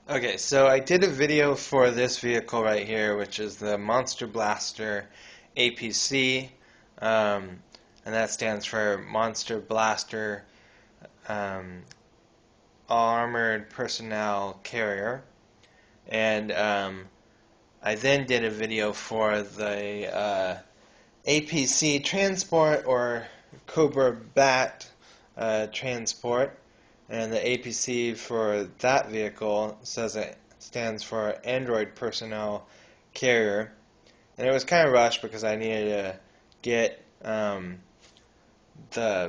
Okay, so I did a video for this vehicle right here, which is the Monster Blaster A.P.C. And that stands for Monster Blaster um, Armored Personnel Carrier. And I then did a video for the A.P.C. Transport or Cobra Bat Transport. And the A.P.C. for that vehicle says it stands for Android Personnel Carrier. And it was kind of rushed because I needed to get the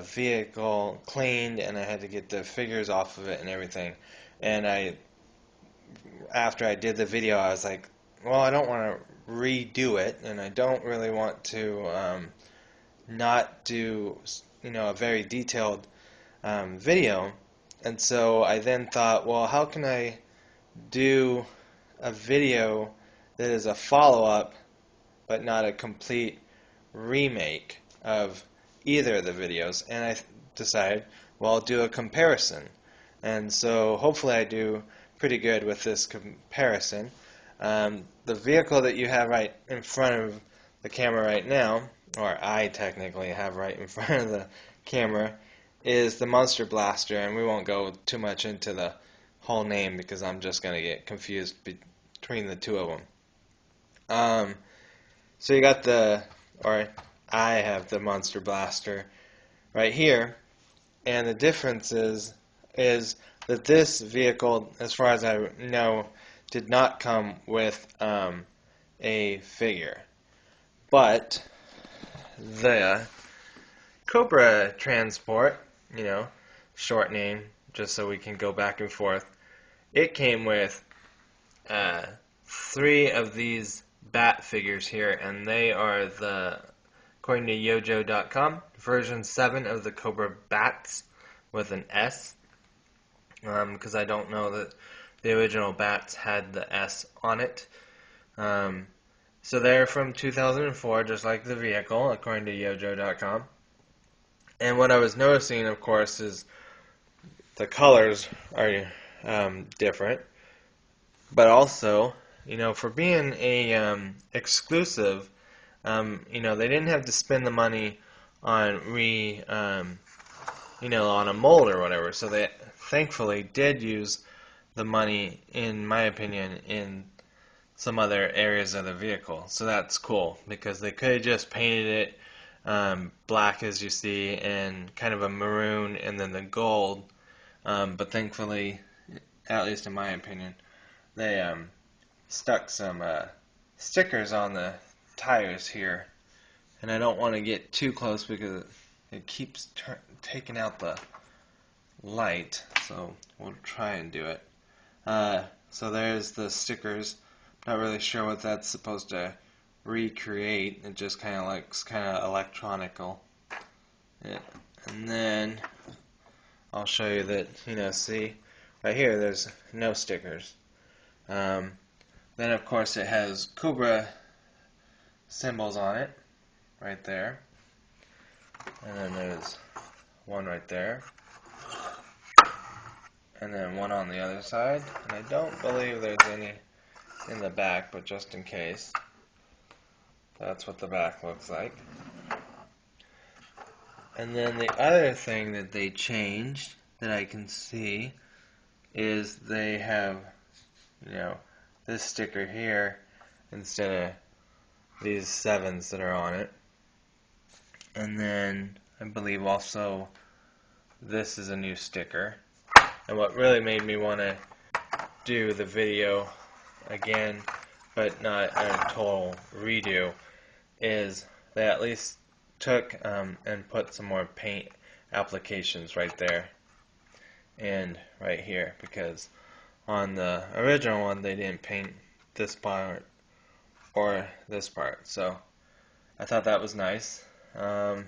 vehicle cleaned and I had to get the figures off of it and everything. And after I did the video, I was like, well, I don't want to redo it, and I don't really want to not do, a very detailed video. And so I then thought, well, how can I do a video that is a follow-up but not a complete remake of either of the videos? And I decided, well, I'll do a comparison. And so hopefully I do pretty good with this comparison. The vehicle that you have right in front of the camera right now, or I technically have right in front of the camera, is the Monster Blaster, and we won't go too much into the whole name because I'm just going to get confused between the two of them. So you got or I have the Monster Blaster right here, and the difference is that this vehicle, as far as I know, did not come with a figure. But the Cobra Transport, short name, just so we can go back and forth, it came with uh, 3 of these bat figures here, and they are according to yojo.com, version 7 of the Cobra Bats with an S, because I don't know that the original bats had the S on it. So they're from 2004, just like the vehicle, according to yojo.com. And what I was noticing, of course, is the colors are different, but also, for being a exclusive, they didn't have to spend the money on on a mold or whatever. So they thankfully did use the money, in my opinion, in some other areas of the vehicle. So that's cool because they could have just painted it black, as you see, and kind of a maroon, and then the gold. But thankfully, at least in my opinion, they stuck some stickers on the tires here. And I don't want to get too close because it keeps taking out the light. So we'll try and do it. So there's the stickers. Not really sure what that's supposed to recreate. It just kind of looks kind of electronical. Yeah. And then I'll show you that, see, right here there's no stickers. Then of course it has Cobra symbols on it, right there. And then there's one right there. And then one on the other side. And I don't believe there's any in the back, but just in case. That's what the back looks like. And then the other thing that they changed that I can see is they have, this sticker here instead of these 7s that are on it. And then I believe also this is a new sticker. And what really made me want to do the video again, but not a total redo, is they at least took and put some more paint applications right there and right here, because on the original one they didn't paint this part or this part, so I thought that was nice. But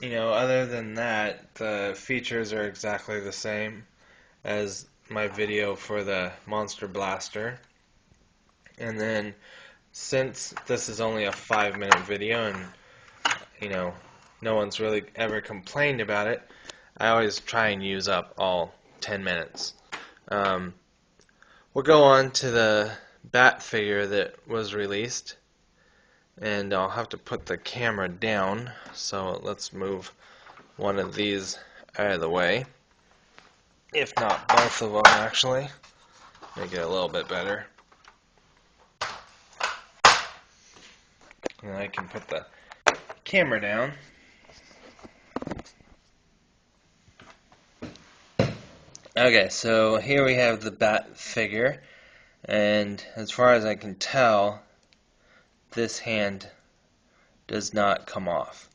other than that, the features are exactly the same as my video for the Monster Blaster. And then, since this is only a 5-minute video and no one's really ever complained about it, I always try and use up all 10 minutes. Um, we'll go on to the bat figure that was released, and I'll have to put the camera down, so let's move one of these out of the way, if not both of them actually, make it a little bit better. And I can put the camera down. Okay, so here we have the bat figure, and as far as I can tell, this hand does not come off.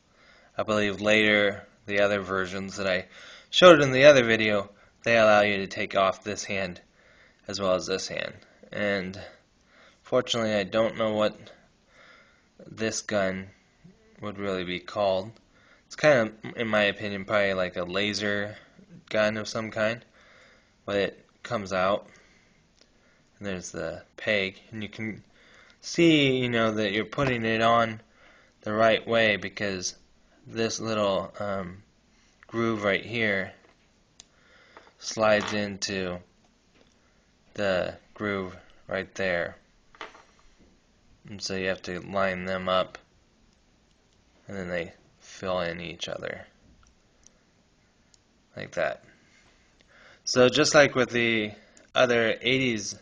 I believe later the other versions that I showed in the other video, they allow you to take off this hand as well as this hand. And fortunately I don't know what this gun would really be called. It's kind of, in my opinion, probably like a laser gun of some kind. But it comes out, and there's the peg, and you can see, you know, that you're putting it on the right way because this little groove right here slides into the groove right there, and so you have to line them up, and then they fill in each other like that. So just like with the other 80s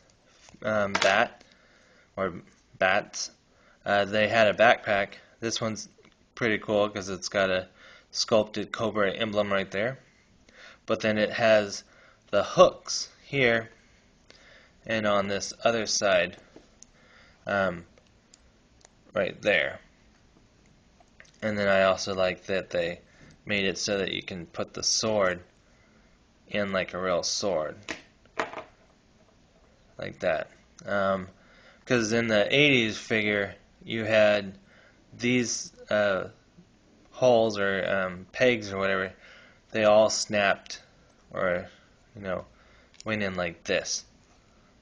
bat or bats, they had a backpack. This one's pretty cool because it's got a sculpted cobra emblem right there. But then it has the hooks here and on this other side right there. And then I also like that they made it so that you can put the sword in like a real sword. Like that. Because in the 80s figure, you had these holes or pegs or whatever, they all snapped or, you know, went in like this.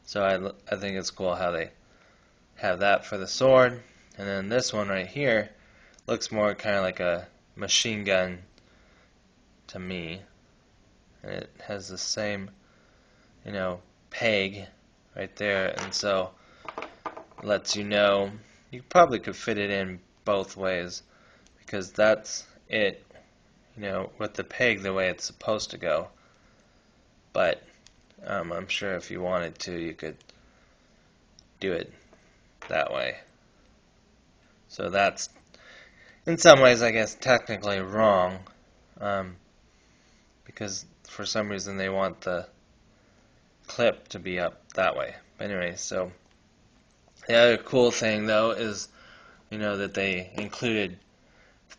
So I think it's cool how they have that for the sword. And then this one right here looks more kind of like a machine gun to me. And it has the same, you know, peg right there, and so it lets you know you probably could fit it in both ways because that's it, you know, with the peg the way it's supposed to go. But I'm sure if you wanted to, you could do it that way. So that's, in some ways, I guess, technically wrong, because for some reason they want the clip to be up that way. But anyway, so the other cool thing, though, is, you know, that they included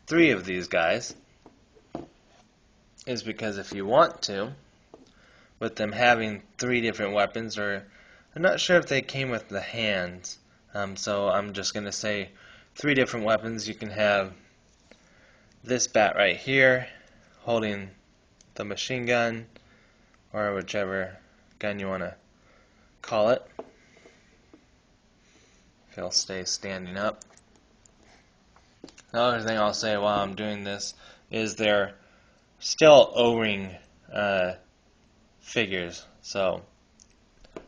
3 of these guys, is because if you want to, with them having 3 different weapons, or I'm not sure if they came with the hands, so I'm just going to say 3 different weapons. You can have this bat right here holding the machine gun, or whichever gun you want to call it. If he'll stay standing up. The other thing I'll say while I'm doing this is they're still O-ring figures, so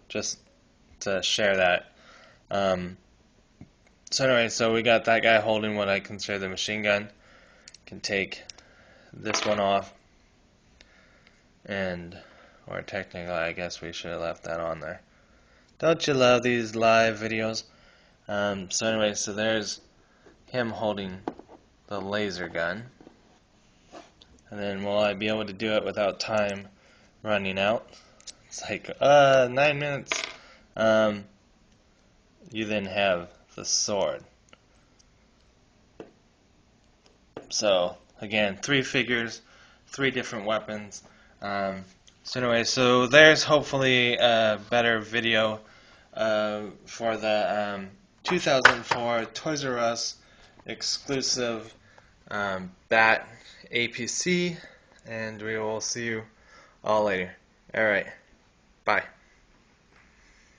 just to share that. So anyway, so we got that guy holding what I consider the machine gun. Can take this one off, and, or technically I guess we should have left that on there. Don't you love these live videos? So anyway, so there's him holding the laser gun. And then will I be able to do it without time running out? It's like, 9 minutes. You then have the sword. So, again, 3 figures, 3 different weapons. So anyway, so there's hopefully a better video for the 2004 Toys R Us exclusive bat A.P.C. And we will see you all later. Alright, bye.